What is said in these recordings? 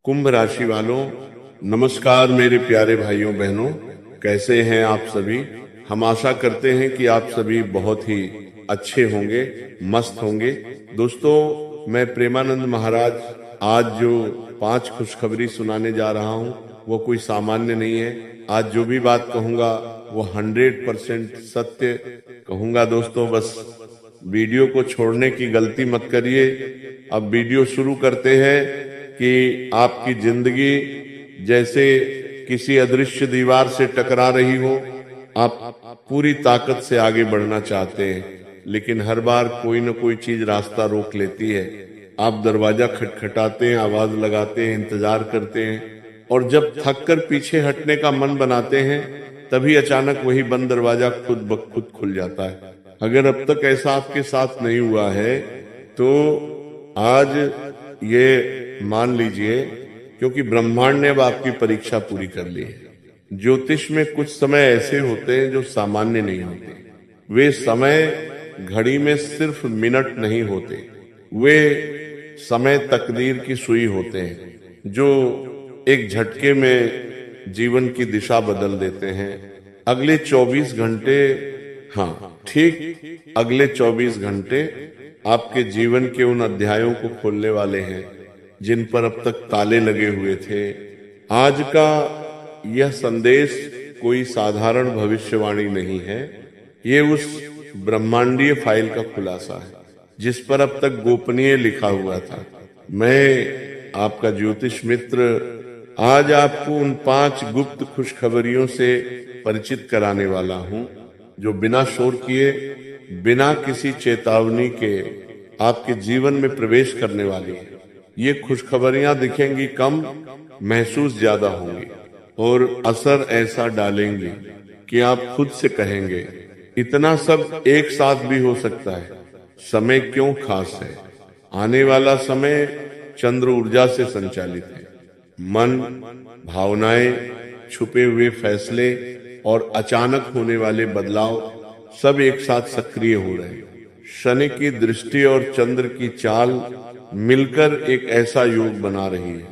कुंभ राशि वालों, नमस्कार मेरे प्यारे भाइयों बहनों, कैसे हैं आप सभी। हम आशा करते हैं कि आप सभी बहुत ही अच्छे होंगे, मस्त होंगे। दोस्तों, मैं प्रेमानंद महाराज आज जो 5 खुशखबरी सुनाने जा रहा हूं वो कोई सामान्य नहीं है। आज जो भी बात कहूंगा वो 100% सत्य कहूंगा। दोस्तों, बस वीडियो को छोड़ने की गलती मत करिए। अब वीडियो शुरू करते हैं कि आपकी जिंदगी जैसे किसी अदृश्य दीवार से टकरा रही हो। आप पूरी ताकत से आगे बढ़ना चाहते हैं, लेकिन हर बार कोई न कोई चीज रास्ता रोक लेती है। आप दरवाजा खटखटाते हैं, आवाज लगाते हैं, इंतजार करते हैं, और जब थक कर पीछे हटने का मन बनाते हैं तभी अचानक वही बंद दरवाजा खुद ब खुद खुल जाता है। अगर अब तक ऐसा आपके साथ नहीं हुआ है तो आज ये मान लीजिए, क्योंकि ब्रह्मांड ने अब आपकी परीक्षा पूरी कर ली है। ज्योतिष में कुछ समय ऐसे होते हैं जो सामान्य नहीं होते। वे समय घड़ी में सिर्फ मिनट नहीं होते, वे समय तकदीर की सुई होते हैं जो एक झटके में जीवन की दिशा बदल देते हैं। अगले 24 घंटे, हाँ ठीक, अगले 24 घंटे आपके जीवन के उन अध्यायों को खोलने वाले हैं जिन पर अब तक ताले लगे हुए थे। आज का यह संदेश कोई साधारण भविष्यवाणी नहीं है, ये उस ब्रह्मांडीय फाइल का खुलासा है जिस पर अब तक गोपनीय लिखा हुआ था। मैं आपका ज्योतिष मित्र आज आपको उन 5 गुप्त खुशखबरियों से परिचित कराने वाला हूं जो बिना शोर किए, बिना किसी चेतावनी के आपके जीवन में प्रवेश करने वाली है। ये खुशखबरियां दिखेंगी कम, महसूस ज्यादा होंगी और असर ऐसा डालेंगी कि आप खुद से कहेंगे, इतना सब एक साथ भी हो सकता है। समय क्यों खास है। आने वाला समय चंद्र ऊर्जा से संचालित है। मन, भावनाएं, छुपे हुए फैसले और अचानक होने वाले बदलाव सब एक साथ सक्रिय हो रहे हैं। शनि की दृष्टि और चंद्र की चाल मिलकर एक ऐसा योग बना रही है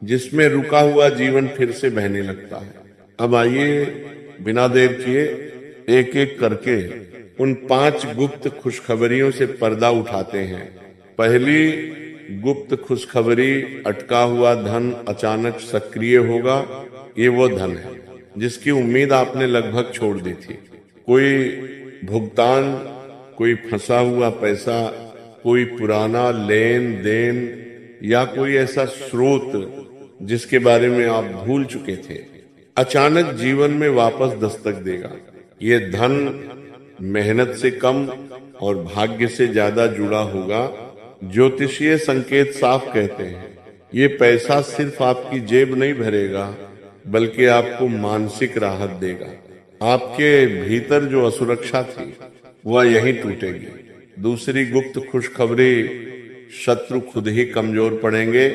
जिसमें रुका हुआ जीवन फिर से बहने लगता है। अब आइए बिना देर किए एक एक करके उन 5 गुप्त खुशखबरियों से पर्दा उठाते हैं। पहली गुप्त खुशखबरी, अटका हुआ धन अचानक सक्रिय होगा। ये वो धन है जिसकी उम्मीद आपने लगभग छोड़ दी थी। कोई भुगतान, कोई फंसा हुआ पैसा, कोई पुराना लेन देन या कोई ऐसा स्रोत जिसके बारे में आप भूल चुके थे, अचानक जीवन में वापस दस्तक देगा। ये धन मेहनत से कम और भाग्य से ज्यादा जुड़ा होगा। ज्योतिषीय संकेत साफ कहते हैं ये पैसा सिर्फ आपकी जेब नहीं भरेगा बल्कि आपको मानसिक राहत देगा। आपके भीतर जो असुरक्षा थी वह यहीं टूटेगी। दूसरी गुप्त खुशखबरी, शत्रु खुद ही कमजोर पड़ेंगे।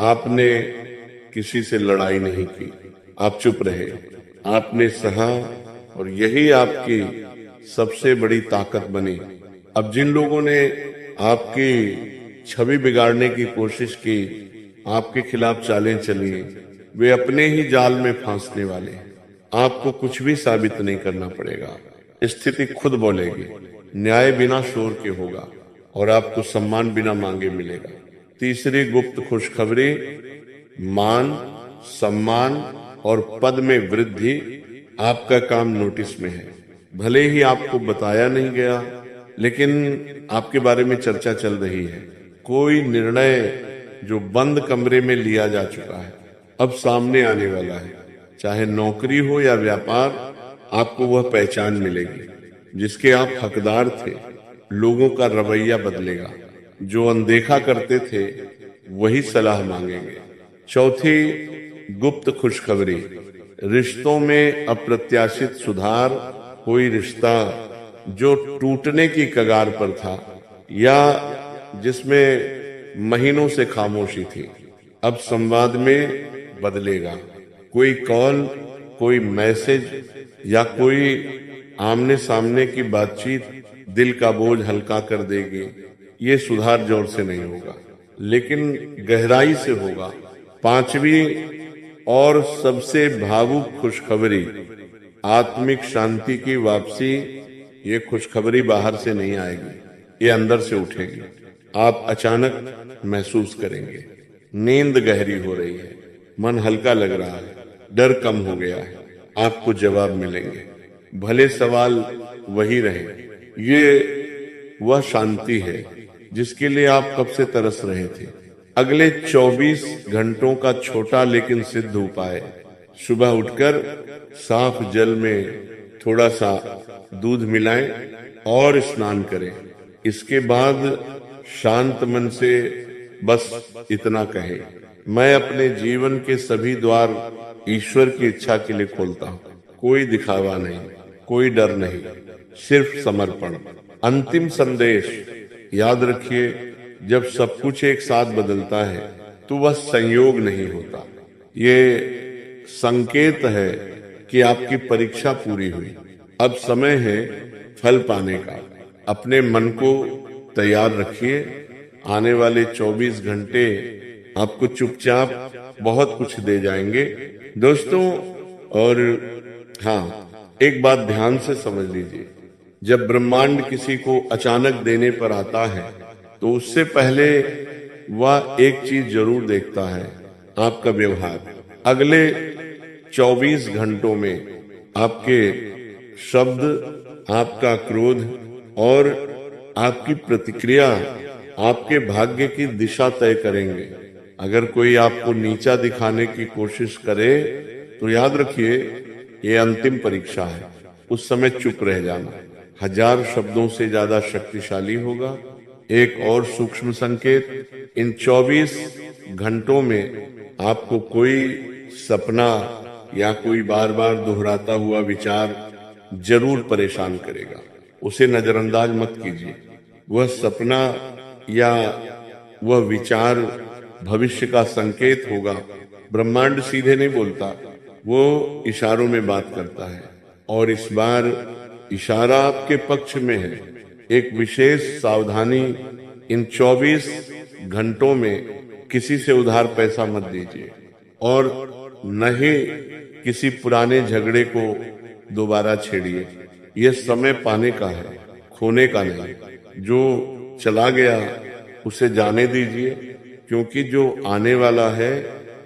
आपने किसी से लड़ाई नहीं की, आप चुप रहे, आपने सहा और यही आपकी सबसे बड़ी ताकत बनी। अब जिन लोगों ने आपकी छवि बिगाड़ने की कोशिश की, आपके खिलाफ चालें चली, वे अपने ही जाल में फांसने वाले हैं। आपको कुछ भी साबित नहीं करना पड़ेगा, स्थिति खुद बोलेगी। न्याय बिना शोर के होगा और आपको सम्मान बिना मांगे मिलेगा। तीसरी गुप्त खुशखबरी, मान, सम्मान और पद में वृद्धि। आपका काम नोटिस में है। भले ही आपको बताया नहीं गया, लेकिन आपके बारे में चर्चा चल रही है। कोई निर्णय जो बंद कमरे में लिया जा चुका है अब सामने आने वाला है। चाहे नौकरी हो या व्यापार, आपको वह पहचान मिलेगी जिसके आप हकदार थे। लोगों का रवैया बदलेगा, जो अनदेखा करते थे वही सलाह मांगेंगे। चौथी गुप्त खुशखबरी, रिश्तों में अप्रत्याशित सुधार। कोई रिश्ता जो टूटने की कगार पर था या जिसमें महीनों से खामोशी थी, अब संवाद में बदलेगा। कोई कॉल, कोई मैसेज या कोई आमने सामने की बातचीत दिल का बोझ हल्का कर देगी। ये सुधार जोर से नहीं होगा लेकिन गहराई से होगा। पांचवी और सबसे भावुक खुशखबरी, आत्मिक शांति की वापसी। ये खुशखबरी बाहर से नहीं आएगी, ये अंदर से उठेगी। आप अचानक महसूस करेंगे नींद गहरी हो रही है, मन हल्का लग रहा है, डर कम हो गया है, आपको जवाब मिलेंगे, भले सवाल वही रहे। ये वह शांति है जिसके लिए आप कब से तरस रहे थे। अगले 24 घंटों का छोटा लेकिन सिद्ध उपाय, सुबह उठकर साफ जल में थोड़ा सा दूध मिलाएं और स्नान करें। इसके बाद शांत मन से बस इतना कहें, मैं अपने जीवन के सभी द्वार ईश्वर की इच्छा के लिए खोलता हूँ। कोई दिखावा नहीं, कोई डर नहीं, सिर्फ समर्पण। अंतिम संदेश याद रखिए, जब सब कुछ एक साथ बदलता है तो वह संयोग नहीं होता, ये संकेत है कि आपकी परीक्षा पूरी हुई। अब समय है फल पाने का। अपने मन को तैयार रखिए, आने वाले 24 घंटे आपको चुपचाप बहुत कुछ दे जाएंगे दोस्तों। और हाँ, एक बात ध्यान से समझ लीजिए, जब ब्रह्मांड किसी को अचानक देने पर आता है तो उससे पहले वह एक चीज जरूर देखता है, आपका व्यवहार। अगले 24 घंटों में आपके शब्द, आपका क्रोध और आपकी प्रतिक्रिया आपके भाग्य की दिशा तय करेंगे। अगर कोई आपको नीचा दिखाने की कोशिश करे तो याद रखिए, ये अंतिम परीक्षा है। उस समय चुप रह जाना 1000 शब्दों से ज्यादा शक्तिशाली होगा। एक और सूक्ष्म संकेत, इन 24 घंटों में आपको कोई सपना या कोई बार बार दोहराता हुआ विचार जरूर परेशान करेगा। उसे नजरअंदाज मत कीजिए। वह सपना या वह विचार भविष्य का संकेत होगा। ब्रह्मांड सीधे नहीं बोलता, वो इशारों में बात करता है, और इस बार इशारा आपके पक्ष में है। एक विशेष सावधानी, इन 24 घंटों में किसी से उधार पैसा मत दीजिए, और न ही किसी पुराने झगड़े को दोबारा छेड़िए। यह समय पाने का है, खोने का नहीं। जो चला गया उसे जाने दीजिए, क्योंकि जो आने वाला है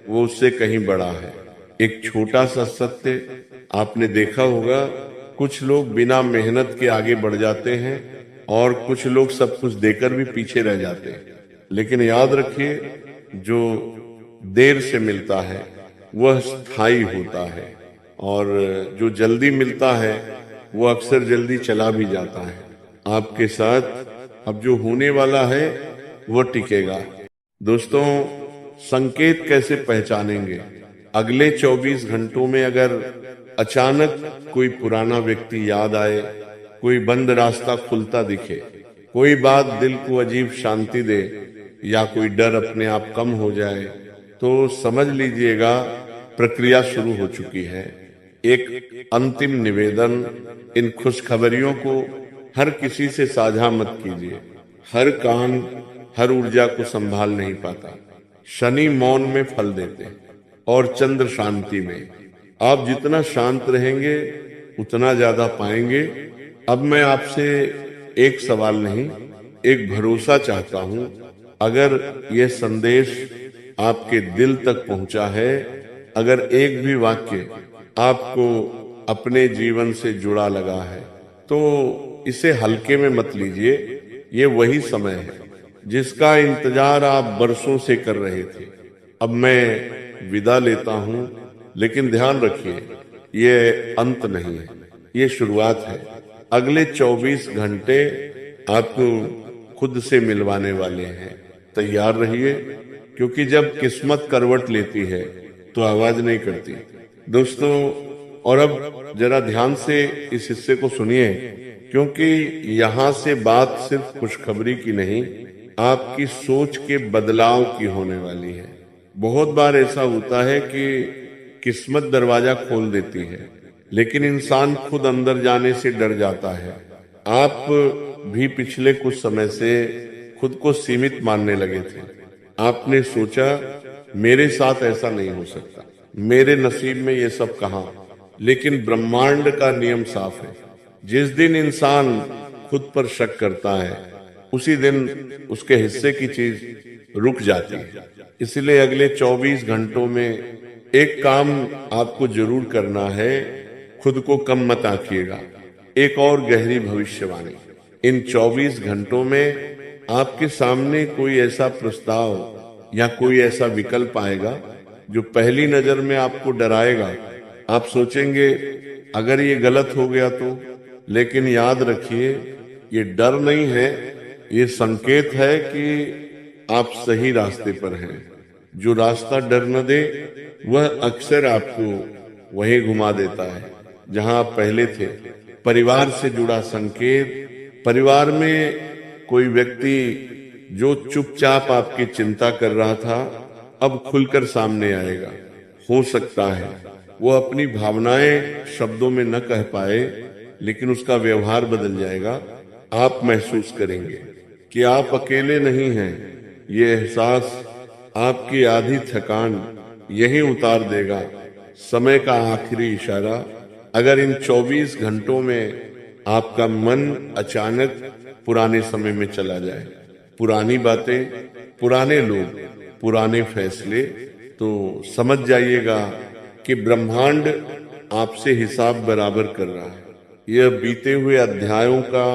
वो उससे कहीं बड़ा है। एक छोटा सा सत्य आपने देखा होगा, कुछ लोग बिना मेहनत के आगे बढ़ जाते हैं और कुछ लोग सब कुछ देकर भी पीछे रह जाते हैं। लेकिन याद रखिए, जो देर से मिलता है वह स्थायी होता है, और जो जल्दी मिलता है वो अक्सर जल्दी चला भी जाता है। आपके साथ अब जो होने वाला है वो टिकेगा। दोस्तों, संकेत कैसे पहचानेंगे? अगले 24 घंटों में अगर अचानक कोई पुराना व्यक्ति याद आए, कोई बंद रास्ता खुलता दिखे, कोई बात दिल को अजीब शांति दे, या कोई डर अपने आप कम हो जाए, तो समझ लीजिएगा प्रक्रिया शुरू हो चुकी है। एक अंतिम निवेदन, इन खुशखबरियों को हर किसी से साझा मत कीजिए। हर कान हर ऊर्जा को संभाल नहीं पाता। शनि मौन में फल देते और चंद्र शांति में। आप जितना शांत रहेंगे उतना ज्यादा पाएंगे। अब मैं आपसे एक सवाल नहीं, एक भरोसा चाहता हूं। अगर यह संदेश आपके दिल तक पहुंचा है, अगर एक भी वाक्य आपको अपने जीवन से जुड़ा लगा है, तो इसे हल्के में मत लीजिए। ये वही समय है जिसका इंतजार आप बरसों से कर रहे थे। अब मैं विदा लेता हूं, लेकिन ध्यान रखिए, ये अंत नहीं है, ये शुरुआत है। अगले 24 घंटे आपको खुद से मिलवाने वाले हैं। तैयार रहिए, क्योंकि जब किस्मत करवट लेती है तो आवाज नहीं करती। दोस्तों, और अब जरा ध्यान से इस हिस्से को सुनिए, क्योंकि यहाँ से बात सिर्फ खुशखबरी की नहीं, आपकी सोच के बदलाव की होने वाली है। बहुत बार ऐसा होता है कि किस्मत दरवाजा खोल देती है, लेकिन इंसान खुद अंदर जाने से डर जाता है। आप भी पिछले कुछ समय से खुद को सीमित मानने लगे थे। आपने सोचा मेरे साथ ऐसा नहीं हो सकता, मेरे नसीब में ये सब कहाँ। लेकिन ब्रह्मांड का नियम साफ है, जिस दिन इंसान खुद पर शक करता है उसी दिन उसके हिस्से की चीज रुक जाती है। इसलिए अगले 24 घंटों में एक काम आपको जरूर करना है, खुद को कम मत आंकिएगा। एक और गहरी भविष्यवाणी, इन 24 घंटों में आपके सामने कोई ऐसा प्रस्ताव या कोई ऐसा विकल्प आएगा जो पहली नजर में आपको डराएगा। आप सोचेंगे अगर ये गलत हो गया तो, लेकिन याद रखिए ये डर नहीं है, ये संकेत है कि आप सही रास्ते पर हैं। जो रास्ता डर न दे वह अक्सर आपको वही घुमा देता है जहां आप पहले थे। परिवार से जुड़ा संकेत, परिवार में कोई व्यक्ति जो चुपचाप आपकी चिंता कर रहा था अब खुलकर सामने आएगा। हो सकता है वो अपनी भावनाएं शब्दों में न कह पाए, लेकिन उसका व्यवहार बदल जाएगा। आप महसूस करेंगे कि आप अकेले नहीं हैं। ये एहसास आपकी आधी थकान यही उतार देगा। समय का आखिरी इशारा, अगर इन 24 घंटों में आपका मन अचानक पुराने समय में चला जाए, पुरानी बातें, पुराने लोग, पुराने फैसले, तो समझ जाइएगा कि ब्रह्मांड आपसे हिसाब बराबर कर रहा है। यह बीते हुए अध्यायों का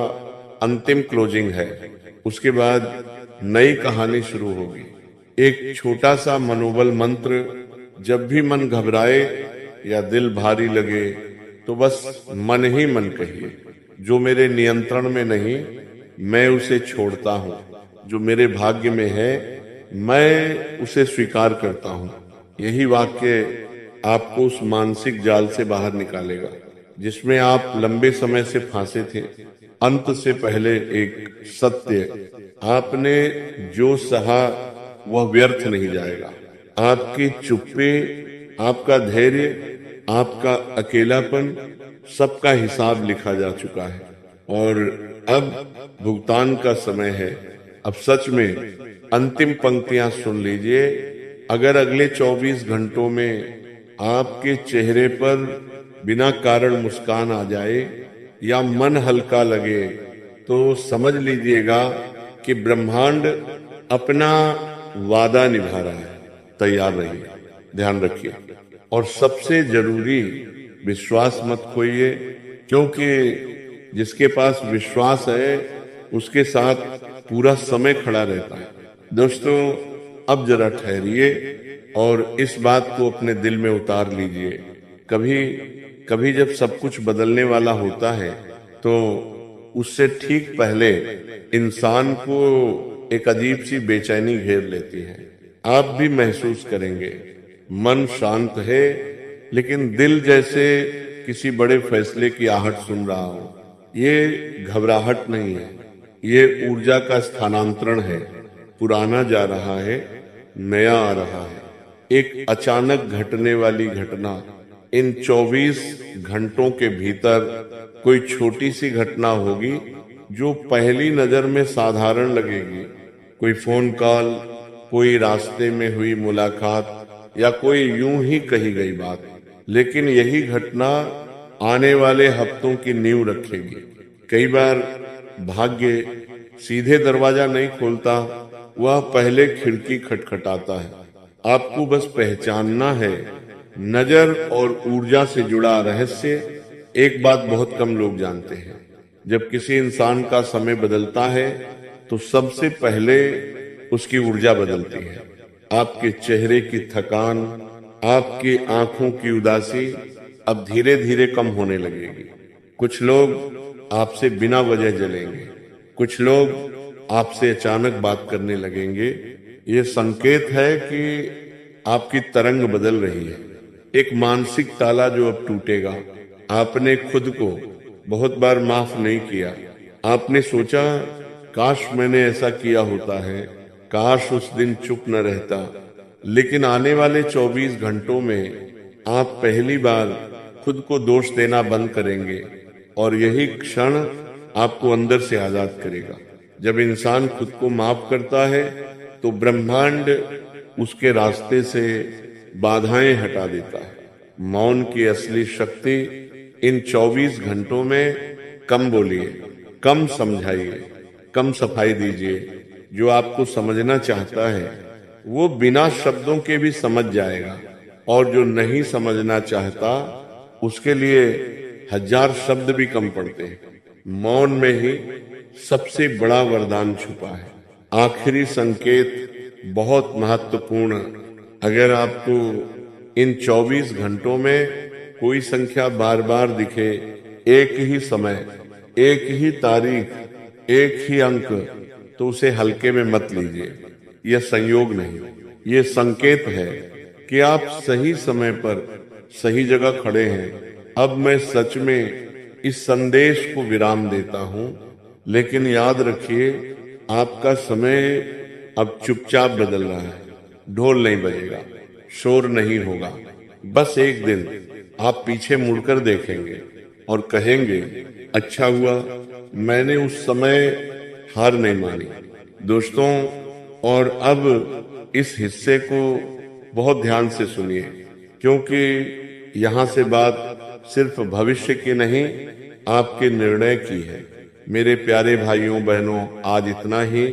अंतिम क्लोजिंग है। उसके बाद नई कहानी शुरू होगी। एक छोटा सा मनोबल मंत्र, जब भी मन घबराए या दिल भारी लगे तो बस मन ही मन कहिए, जो मेरे नियंत्रण में नहीं मैं उसे छोड़ता हूँ, जो मेरे भाग्य में है मैं उसे स्वीकार करता हूँ। यही वाक्य आपको उस मानसिक जाल से बाहर निकालेगा जिसमें आप लंबे समय से फांसे थे। अंत से पहले एक सत्य, आपने जो सहा वह व्यर्थ नहीं जाएगा। आपकी चुप्पी, आपका धैर्य, आपका अकेलापन, सबका हिसाब लिखा जा चुका है और अब भुगतान का समय है। अब सच में अंतिम पंक्तियां सुन लीजिए। अगर अगले 24 घंटों में आपके चेहरे पर बिना कारण मुस्कान आ जाए या मन हल्का लगे तो समझ लीजिएगा कि ब्रह्मांड अपना वादा निभा रहा है। तैयार रहिए, ध्यान रखिए और सबसे जरूरी विश्वास मत खोइए, क्योंकि जिसके पास विश्वास है उसके साथ पूरा समय खड़ा रहता है। दोस्तों, अब जरा ठहरिए और इस बात को अपने दिल में उतार लीजिए। कभी कभी जब सब कुछ बदलने वाला होता है तो उससे ठीक पहले इंसान को एक अजीब सी बेचैनी घेर लेती है। आप भी महसूस करेंगे, मन शांत है लेकिन दिल जैसे किसी बड़े फैसले की आहट सुन रहा हो। ये घबराहट नहीं है, ये ऊर्जा का स्थानांतरण है। पुराना जा रहा है, नया आ रहा है। एक अचानक घटने वाली घटना। इन 24 घंटों के भीतर कोई छोटी सी घटना होगी जो पहली नजर में साधारण लगेगी। कोई फोन कॉल, कोई रास्ते में हुई मुलाकात या कोई यूं ही कही गई बात, लेकिन यही घटना आने वाले हफ्तों की नींव रखेगी। कई बार भाग्य सीधे दरवाजा नहीं खोलता, वह पहले खिड़की खटखटाता है। आपको बस पहचानना है। नजर और ऊर्जा से जुड़ा रहस्य एक बात बहुत कम लोग जानते हैं। जब किसी इंसान का समय बदलता है तो सबसे पहले उसकी ऊर्जा बदलती है। आपके चेहरे की थकान, आपकी आंखों की उदासी अब धीरे धीरे कम होने लगेगी। कुछ लोग आपसे बिना वजह जलेंगे, कुछ लोग आपसे अचानक बात करने लगेंगे। ये संकेत है कि आपकी तरंग बदल रही है। एक मानसिक ताला जो अब टूटेगा। आपने खुद को बहुत बार माफ नहीं किया। आपने सोचा काश मैंने ऐसा किया होता है, काश उस दिन चुप न रहता। लेकिन आने वाले 24 घंटों में आप पहली बार खुद को दोष देना बंद करेंगे और यही क्षण आपको अंदर से आजाद करेगा। जब इंसान खुद को माफ करता है तो ब्रह्मांड उसके रास्ते से बाधाएं हटा देता है। मौन की असली शक्ति इन 24 घंटों में कम बोलिए, कम समझाइए, कम सफाई दीजिए। जो आपको समझना चाहता है वो बिना शब्दों के भी समझ जाएगा, और जो नहीं समझना चाहता उसके लिए 1000 शब्द भी कम पड़ते हैं। मौन में ही सबसे बड़ा वरदान छुपा है। आखिरी संकेत बहुत महत्वपूर्ण। अगर आपको इन 24 घंटों में कोई संख्या बार बार दिखे, एक ही समय, एक ही तारीख, एक ही अंक, तो उसे हल्के में मत लीजिए। यह संयोग नहीं, यह संकेत है कि आप सही समय पर सही जगह खड़े हैं। अब मैं सच में इस संदेश को विराम देता हूं, लेकिन याद रखिए आपका समय अब चुपचाप बदल रहा है। ढोल नहीं बजेगा, शोर नहीं होगा। बस एक दिन आप पीछे मुड़कर देखेंगे और कहेंगे, अच्छा हुआ मैंने उस समय हार नहीं मानी। दोस्तों, और अब इस हिस्से को बहुत ध्यान से सुनिए, क्योंकि यहाँ से बात सिर्फ भविष्य की नहीं, आपके निर्णय की है। मेरे प्यारे भाइयों बहनों, आज इतना ही।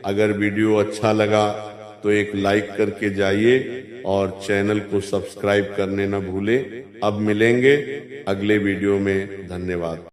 अगर वीडियो अच्छा लगा तो एक लाइक करके जाइए और चैनल को सब्सक्राइब करने न भूलें। अब मिलेंगे अगले वीडियो में। धन्यवाद।